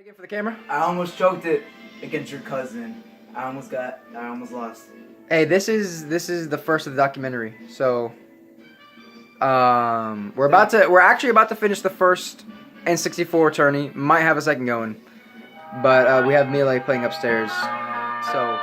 again for the camera? I almost choked it against your cousin. I almost lost. Hey, this is the first of the documentary. So we're actually about to finish the first N64 tourney. Might have a second going. But we have Melee playing upstairs. So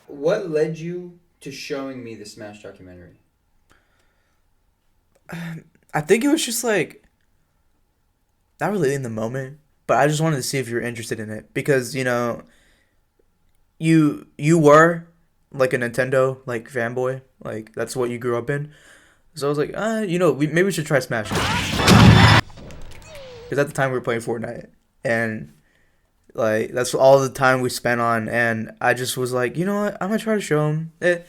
What led you to showing me the Smash documentary? I think it was just like, not really in the moment, but I just wanted to see if you were interested in it because, you know, you were like a Nintendo like fanboy, like that's what you grew up in. So I was like, you know, maybe we should try Smash. Because at the time we were playing Fortnite, and like that's all the time we spent on, and I just was like, you know what, I'm gonna try to show him it.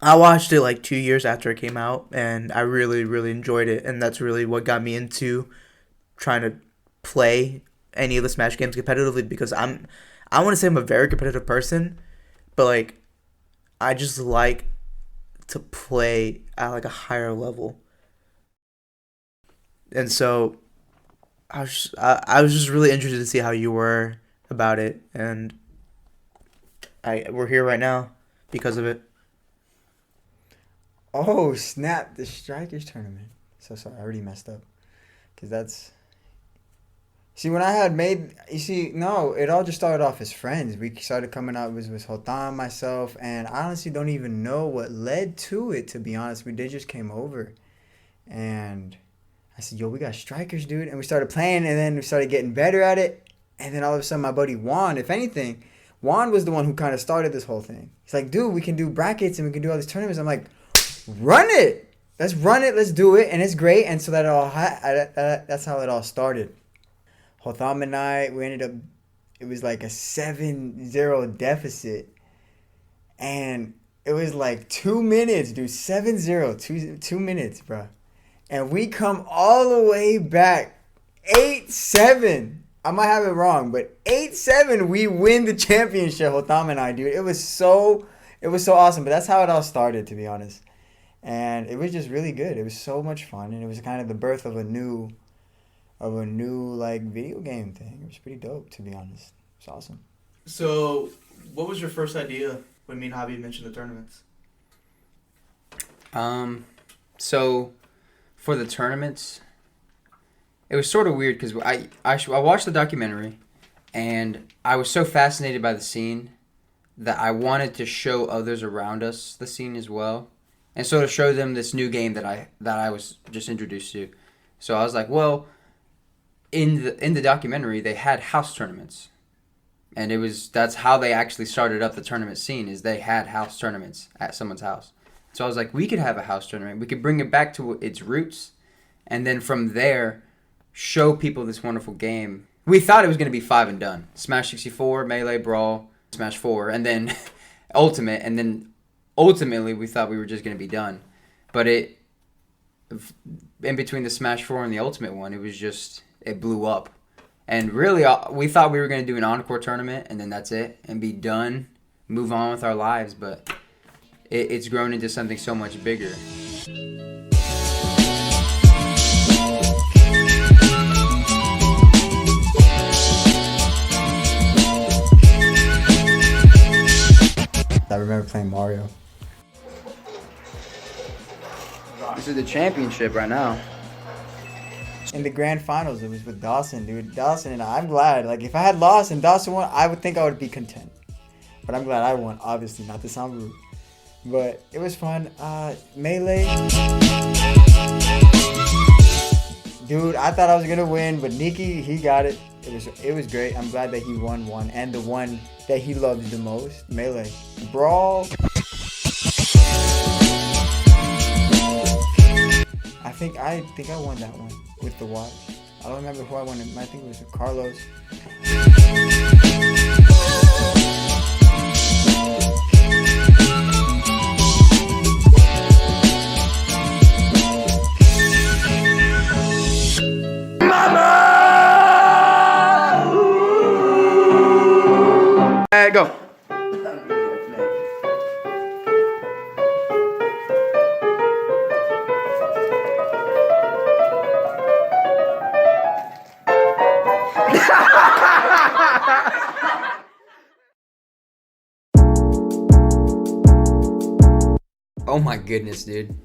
I watched it like 2 years after it came out, and I really, really enjoyed it, and that's really what got me into trying to play any of the Smash games competitively, because I want to say I'm a very competitive person, but like I just like to play at like a higher level. And so I was just really interested to see how you were about it, and we're here right now because of it. Oh, snap, the Strikers tournament. So sorry, I already messed up. Because that's... See, when I had made... You see, no, it all just started off as friends. We started coming out with Joakim, myself, and I honestly don't even know what led to it, to be honest. They just came over. And I said, yo, we got Strikers, dude. And we started playing, and then we started getting better at it. And then all of a sudden, my buddy Juan, if anything, Juan was the one who kind of started this whole thing. He's like, dude, we can do brackets, and we can do all these tournaments. I'm like... Run it! Let's run it. Let's do it, and it's great. And so that's how it all started. Joakim and I, we ended up. It was like a 7-0 deficit, and it was like 2 minutes, dude. 7-0, 2 minutes, bro. And we come all the way back, 8-7. I might have it wrong, but 8-7. We win the championship, Joakim and I, dude. It was so awesome. But that's how it all started, to be honest. And it was just really good. It was so much fun, and it was kind of the birth of a new like video game thing. It was pretty dope, to be honest. It's awesome. So, what was your first idea when me and Javi mentioned the tournaments? So for the tournaments, it was sort of weird because I watched the documentary, and I was so fascinated by the scene that I wanted to show others around us the scene as well. And so to show them this new game that I was just introduced to. So I was like, well, in the documentary they had house tournaments. And that's how they actually started up the tournament scene, is they had house tournaments at someone's house. So I was like, we could have a house tournament. We could bring it back to its roots, and then from there show people this wonderful game. We thought it was going to be 5 and done. Smash 64, Melee, Brawl, Smash 4, and then Ultimate, and then ultimately we thought we were just going to be done. But in between the Smash 4 and the Ultimate one, it blew up. And really, we thought we were going to do an encore tournament, and then that's it, and be done, move on with our lives. But it's grown into something so much bigger. I remember playing Mario. This is the championship right now. In the grand finals, it was with Dawson, dude. Dawson and I'm glad. Like, if I had lost and Dawson won, I would think I would be content. But I'm glad I won. Obviously, not to sound rude. But it was fun. Melee. Dude, I thought I was gonna win, but Nikki, he got it. It was great. I'm glad that he won one, and the one that he loved the most, Melee. Brawl. I think I won that one with the watch. I don't remember who I won. I think it was Carlos. Go. Oh my goodness, dude.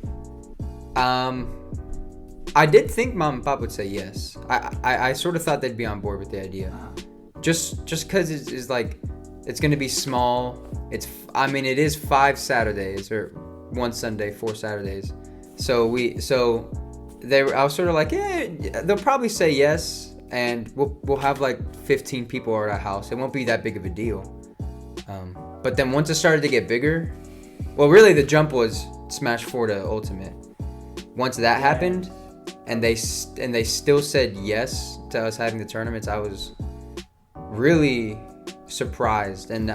I did think Mom and Pop would say yes. I sort of thought they'd be on board with the idea. Just because it's like, it's going to be small. It is 5 Saturdays or 1 Sunday, 4 Saturdays. I was sort of like, yeah, they'll probably say yes, and we'll have like 15 people at our house. It won't be that big of a deal. But then once it started to get bigger, well, really the jump was Smash 4 to Ultimate. Once that happened, and they still said yes to us having the tournaments, I was really surprised. And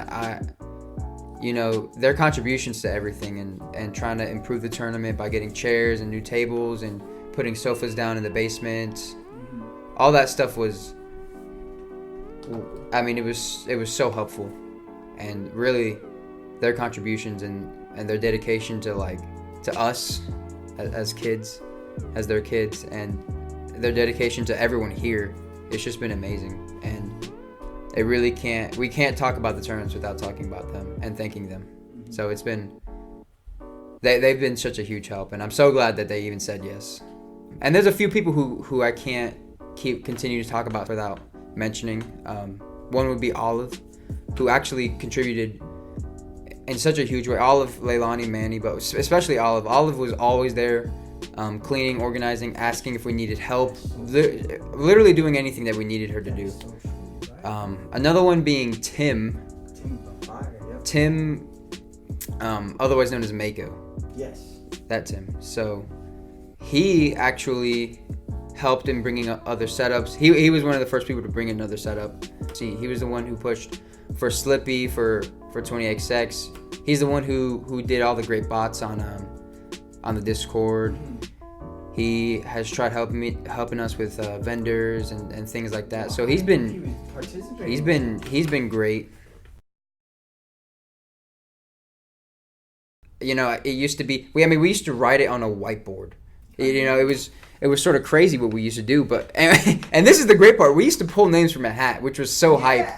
their contributions to everything and trying to improve the tournament by getting chairs and new tables and putting sofas down in the basement, all that stuff was, it was so helpful. And really their contributions and their dedication to us as kids, as their kids, and their dedication to everyone here, it's just been amazing. And we can't talk about the tournaments without talking about them and thanking them. So it's been, they've been such a huge help, and I'm so glad that they even said yes. And there's a few people who I can't continue to talk about without mentioning. One would be Olive, who actually contributed in such a huge way. Olive, Leilani, Manny, but especially Olive. Olive was always there, cleaning, organizing, asking if we needed help, literally doing anything that we needed her to do. Another one being Tim, otherwise known as Mako. Yes. That Tim. So he actually helped in bringing up other setups. He was one of the first people to bring in another setup. See, he was the one who pushed for Slippy, for 20XX. He's the one who did all the great bots on the Discord. He has tried helping us with vendors and things like that. So he's been great. It used to be we used to write it on a whiteboard. It was sort of crazy what we used to do, but and this is the great part. We used to pull names from a hat, which was so hype.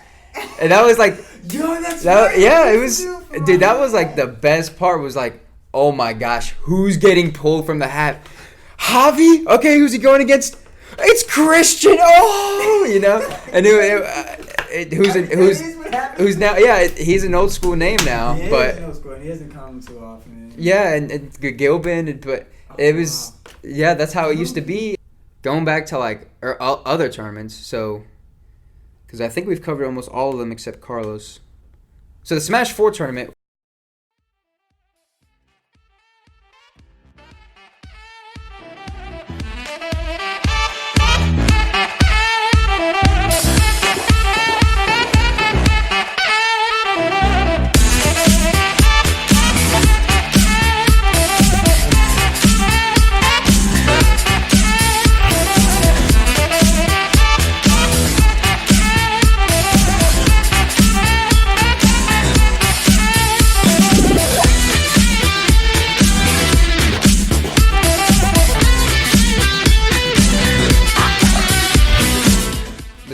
And that was like, it was, dude, that was like the best part. Was like, oh my gosh, who's getting pulled from the hat? Javi? Okay, who's he going against? It's Christian. Oh, and who's now? Yeah, he's an old school name now, He hasn't come too often. Yeah, and Gilbin, but it was, that's how it used to be. Going back to other tournaments, so. Because I think we've covered almost all of them except Carlos. So the Smash 4 tournament.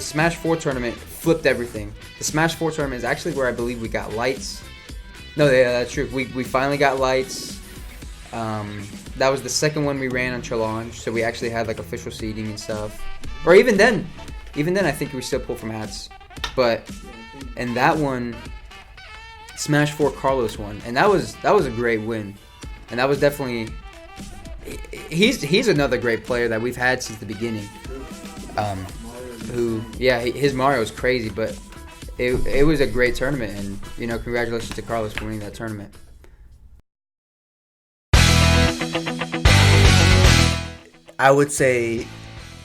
Smash 4 tournament flipped everything. The Smash 4 tournament is actually where I believe we got lights. No, yeah, that's true. We finally got lights. that was the second one we ran on Challenge, so we actually had like official seating and stuff. Or even then I think we still pulled from hats. But and that one, Smash 4 Carlos won, and that was a great win, and that was definitely he's another great player that we've had since the beginning. His Mario is crazy, but it was a great tournament, and congratulations to Carlos for winning that tournament. I would say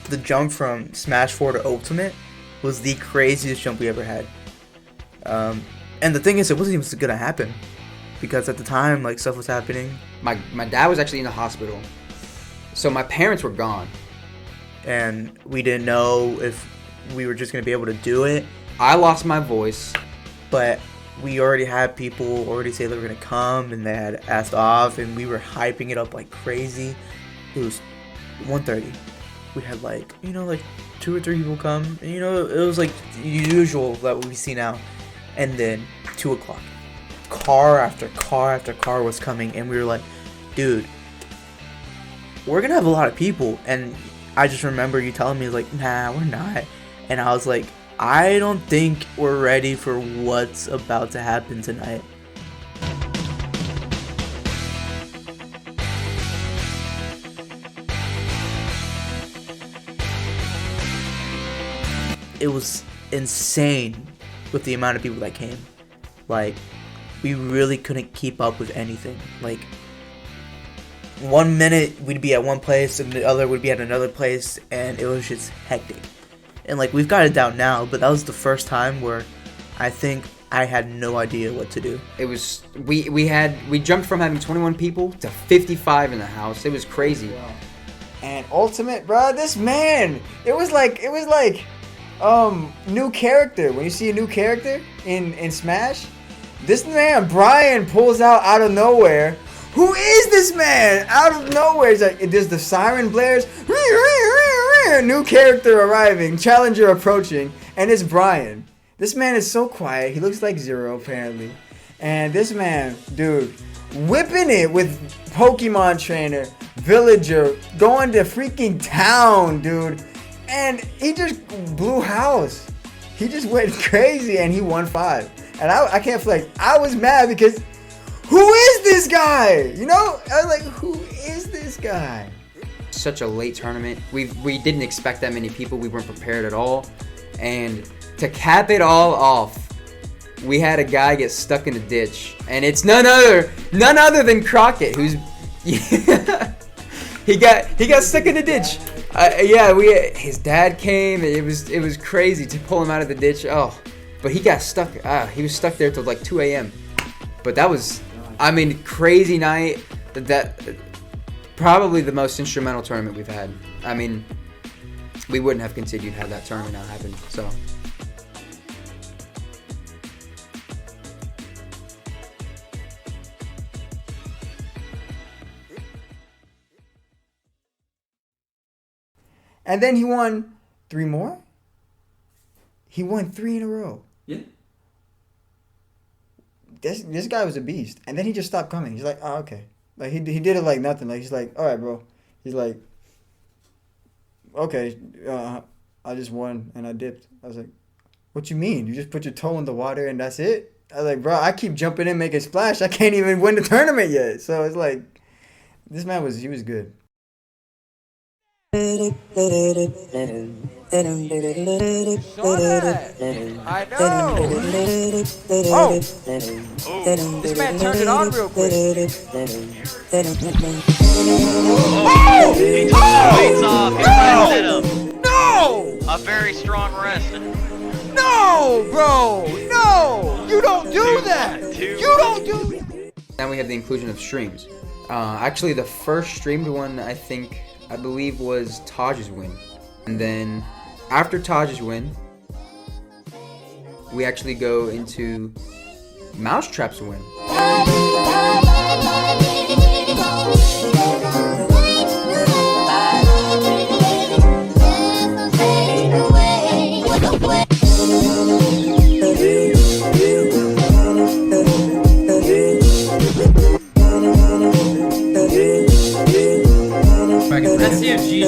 the jump from Smash 4 to Ultimate was the craziest jump we ever had. And the thing is, it wasn't even gonna happen because at the time, like, stuff was happening. My dad was actually in the hospital, so my parents were gone, and we didn't know if we were just gonna be able to do it. I lost my voice, but we already had people already say they were gonna come, and they had asked off, and we were hyping it up like crazy. It was 1:30. We had like 2 or 3 people come, and it was like usual that we see now. And then 2 o'clock, car after car after car was coming, and we were like, dude, we're gonna have a lot of people. And I just remember you telling me, like, nah, we're not. And I was like, I don't think we're ready for what's about to happen tonight. It was insane with the amount of people that came. Like, we really couldn't keep up with anything. Like, 1 minute we'd be at one place and the other would be at another place, and it was just hectic. And like, we've got it down now, but that was the first time where I think I had no idea what to do. It was we jumped from having 21 people to 55 in the house. It was crazy. Wow. And Ultimate, bro, this man, it was like new character. When you see a new character in Smash, this man Brian pulls out of nowhere. Who is this man? Out of nowhere, it's like there's the siren blares. New character arriving, challenger approaching, and it's Brian. This man is so quiet. He looks like Zero apparently, and this man, dude, whipping it with Pokemon trainer, villager, going to freaking town, dude. And he just blew house. He just went crazy, and he won 5. And I can't flex. I was mad because who is this guy? I was like, who is this guy? Such a late tournament. We didn't expect that many people. We weren't prepared at all. And to cap it all off, we had a guy get stuck in a ditch, and it's none other than Crockett, who's he got stuck in a ditch. His dad came. It was crazy to pull him out of the ditch. Oh, but he got stuck. He was stuck there till like 2 a.m. But that was, crazy night. That probably the most instrumental tournament we've had. We wouldn't have continued had that tournament not happened. So. And then he won 3 more? He won 3 in a row. Yeah. This guy was a beast. And then he just stopped coming. He's like, oh, okay. Like, he did it like nothing. Like, he's like, all right, bro. He's like, okay, I just won and I dipped. I was like, what you mean? You just put your toe in the water and that's it? I was like, bro, I keep jumping in, making splash. I can't even win the tournament yet. So it's like, this man was good. I know. Oh, this man turned it on real quick. No! A very strong rest. No, bro! No! You don't do that! You don't do that! Now we have the inclusion of streams. Actually, the first streamed one, I believe, was Taj's win. And then after Taj's win, we actually go into Mousetrap's win.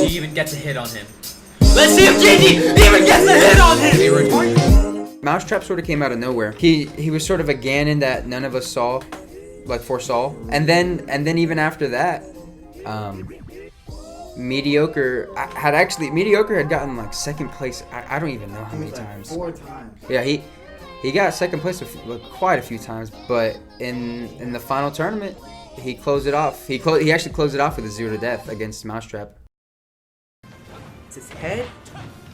JG even gets a hit on him. Let's see if JG even gets a hit on him! Mousetrap sort of came out of nowhere. He was sort of a Ganon that none of us saw, like foresaw. And then even after that, Mediocre had gotten like second place. I don't even know how many times. 4 times. Yeah, he got second place quite a few times, but in the final tournament, he closed it off. He actually closed it off with a 0 to death against Mousetrap. It's his head.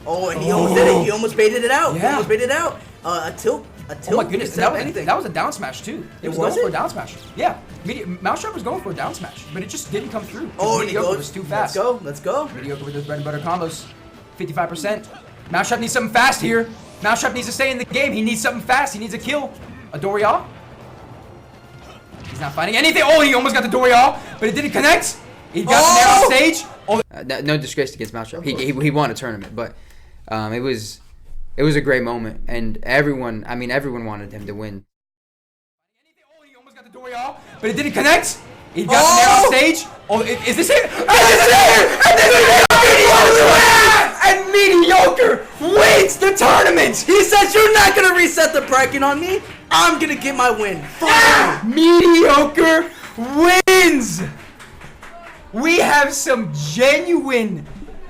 Oh, and he almost did it. He almost baited it out. Yeah. He almost baited it out. A tilt. Oh my goodness, that was a down smash too. It was going for a down smash. Yeah, Mousetrap was going for a down smash, but it just didn't come through. Oh, and Mediocre was too fast. Let's go. Mediocre with those bread and butter combos, 55%. Mousetrap needs something fast here. Mousetrap needs to stay in the game. He needs something fast. He needs a kill. A Dorial. He's not finding anything. Oh, he almost got the Dorial, but it didn't connect. He got there on stage. Oh, no disgrace against Mousetrap. He won a tournament, but it was a great moment, and everyone wanted him to win. Oh, he almost got the Dorial, but it didn't connect. He got there on stage. Oh, is this it? And Mediocre wins the tournament. He says, "You're not gonna reset the bracket on me. I'm gonna get my win." Mediocre wins. We have some genuine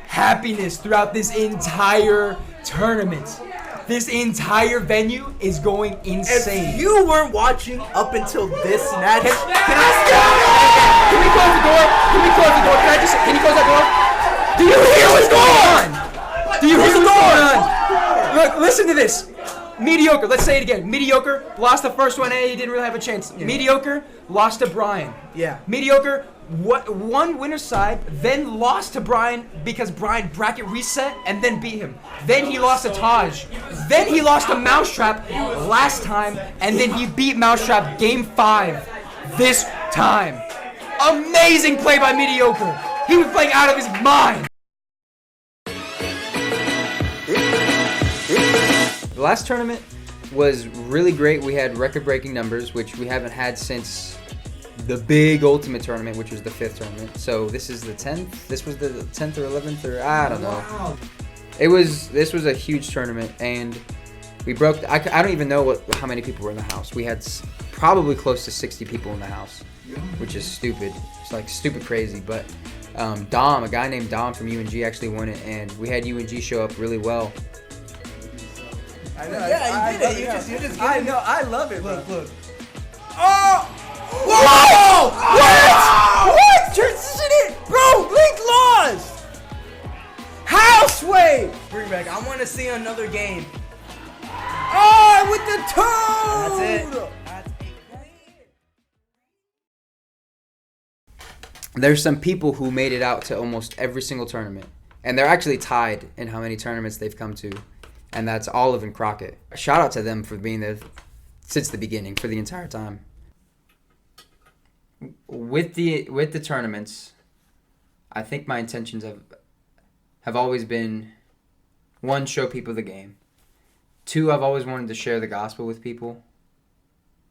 happiness throughout this entire tournament. This entire venue is going insane. If you weren't watching up until this match, Can we close the door? Can you close that door? Do you hear what's going on? Do you hear what's going on? Look, listen to this. Mediocre, let's say it again. Mediocre lost the first one, and he didn't really have a chance. Yeah. Mediocre lost to Brian. Yeah. Mediocre won winner's side, then lost to Brian because Brian bracket reset and then beat him. Then he lost to Taj. Then he lost to Mousetrap last time, and then he beat Mousetrap game 5 this time. Amazing play by Mediocre. He was playing out of his mind. The last tournament was really great. We had record-breaking numbers, which we haven't had since the big Ultimate tournament, which was the 5th tournament. So this is the 10th. This was the 10th or 11th, or I don't know. Wow. This was a huge tournament, and we broke. I don't even know how many people were in the house. We had probably close to 60 people in the house, which is stupid. It's like stupid crazy, but. Dom, a guy named Dom from UNG actually won it, and we had UNG show up really well. I know. Yeah, you did it. You just. I know. I love it. Look. Oh! Whoa! What? Transition it! Bro, Link lost! Houseway! Bring back. I want to see another game. Oh, with the toe! That's it. There's some people who made it out to almost every single tournament, and they're actually tied in how many tournaments they've come to, and that's Olive and Crockett. A shout out to them for being there since the beginning, for the entire time. With the tournaments, I think my intentions have always been, 1, show people the game. 2, I've always wanted to share the gospel with people.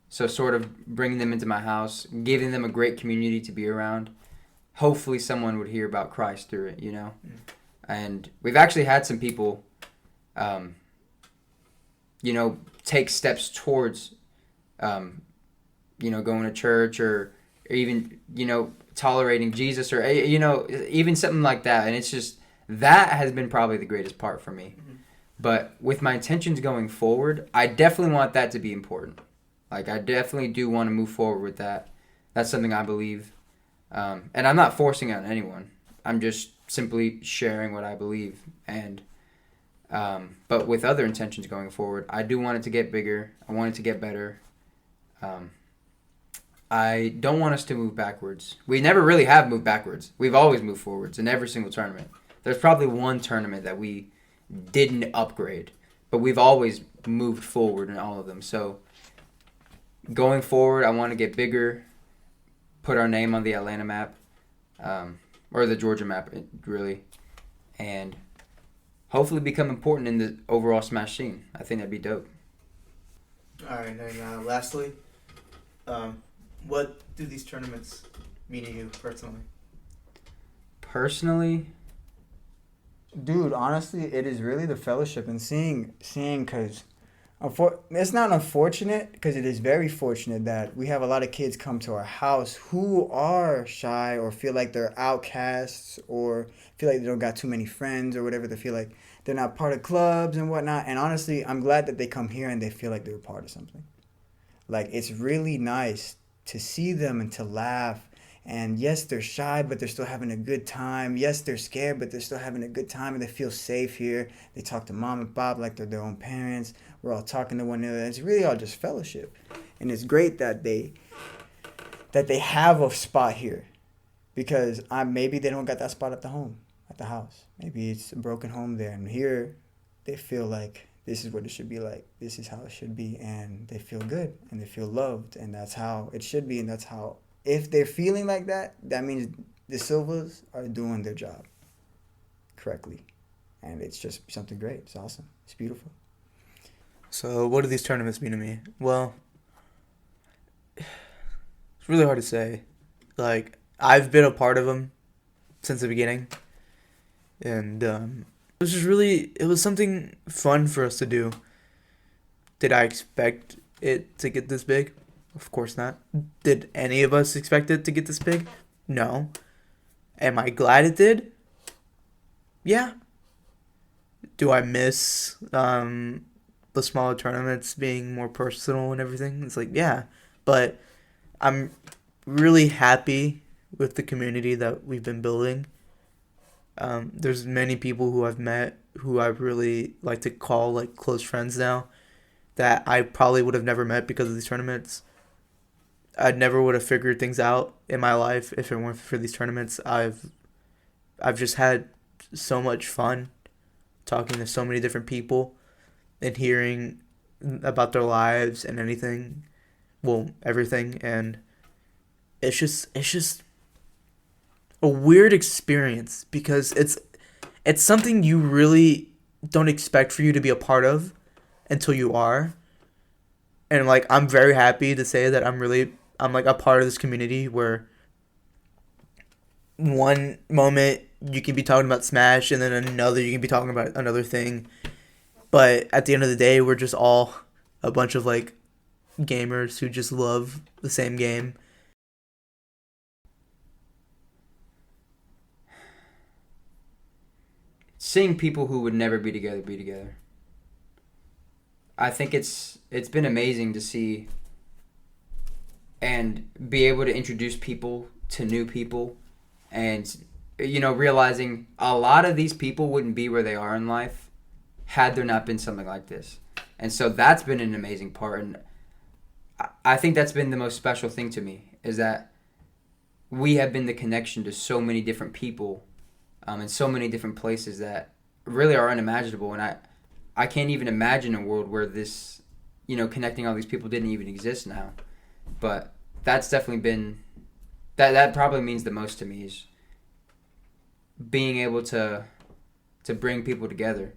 So sort of bringing them into my house, giving them a great community to be around. Hopefully someone would hear about Christ through it, you know? And we've actually had some people, take steps towards, going to church or even, tolerating Jesus or, even something like that. And it's just, that has been probably the greatest part for me. Mm-hmm. But with my intentions going forward, I definitely want that to be important. Like, I definitely do want to move forward with that. That's something I believe. And I'm not forcing it on anyone. I'm just simply sharing what I believe. And but with other intentions going forward, I do want it to get bigger. I want it to get better. I don't want us to move backwards. We never really have moved backwards. We've always moved forwards in every single tournament. There's probably one tournament that we didn't upgrade, but we've always moved forward in all of them. So going forward, I want to get bigger, put our name on the Atlanta map, or the Georgia map, really, and hopefully become important in the overall Smash scene. I think that'd be dope. All right, and lastly, what do these tournaments mean to you personally? Personally, Dude, honestly, it is really the fellowship and seeing, because it's not unfortunate, because it is very fortunate that we have a lot of kids come to our house who are shy or feel like they're outcasts or feel like they don't got too many friends or whatever. They feel like they're not part of clubs and whatnot. And honestly, I'm glad that they come here and they feel like they're part of something. Like, it's really nice to see them and to laugh. And yes, they're shy, but they're still having a good time. Yes, they're scared, but they're still having a good time, and they feel safe here. They talk to mom and pop like they're their own parents. We're all talking to one another. It's really all just fellowship. And it's great that they have a spot here, because maybe they don't got that spot at the house. Maybe it's a broken home there, and here they feel like this is what it should be like. This is how it should be, and they feel good, and they feel loved, and that's how it should be, and that's how. If they're feeling like that, that means the Silvas are doing their job correctly. And it's just something great. It's awesome. It's beautiful. So what do these tournaments mean to me? Well, it's really hard to say. Like, I've been a part of them since the beginning. And it was something fun for us to do. Did I expect it to get this big? Of course not. Did any of us expect it to get this big? No. Am I glad it did? Yeah. Do I miss the smaller tournaments being more personal and everything? It's like, yeah. But I'm really happy with the community that we've been building. There's many people who I've met who I really like to call like close friends now that I probably would have never met because of these tournaments. I never would have figured things out in my life if it weren't for these tournaments. I've just had so much fun talking to so many different people and hearing about their lives and everything. And it's just a weird experience because it's something you really don't expect for you to be a part of until you are. And like, I'm very happy to say that I'm like a part of this community where one moment you can be talking about Smash and then another you can be talking about another thing. But at the end of the day, we're just all a bunch of like gamers who just love the same game. Seeing people who would never be together. I think it's been amazing to see and be able to introduce people to new people and, realizing a lot of these people wouldn't be where they are in life had there not been something like this. And so that's been an amazing part. And I think that's been the most special thing to me is that we have been the connection to so many different people in so many different places that really are unimaginable. And I can't even imagine a world where this, connecting all these people didn't even exist now. But that's definitely been, that probably means the most to me is being able to bring people together.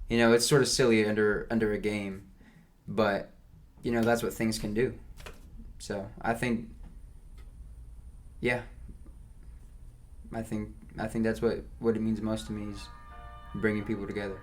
It's sort of silly under a game, but, that's what things can do. So I think, yeah, I think that's what it means most to me is bringing people together.